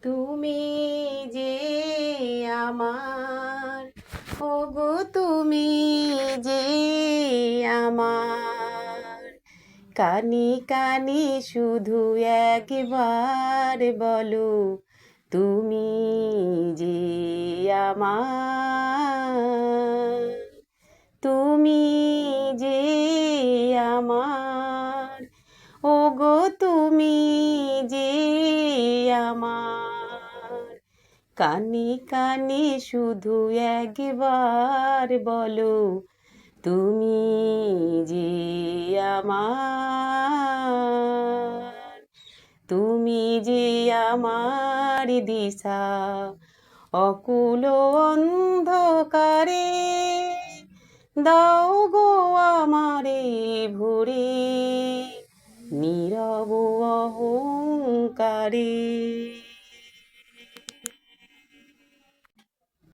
তুমি যে আমার, ওগো তুমি যে আমার, কানে কানে শুধু একবার বলো, তুমি যে আমার, তুমি যে আমার, ওগো তুমি যে আমার, কানে কানে শুধু একবার বলো, তুমি যে আমার, তুমি যে আমার দিশা অকুল অন্ধকারে, দাও গো আমারে ভরে নীরব অহংকারে।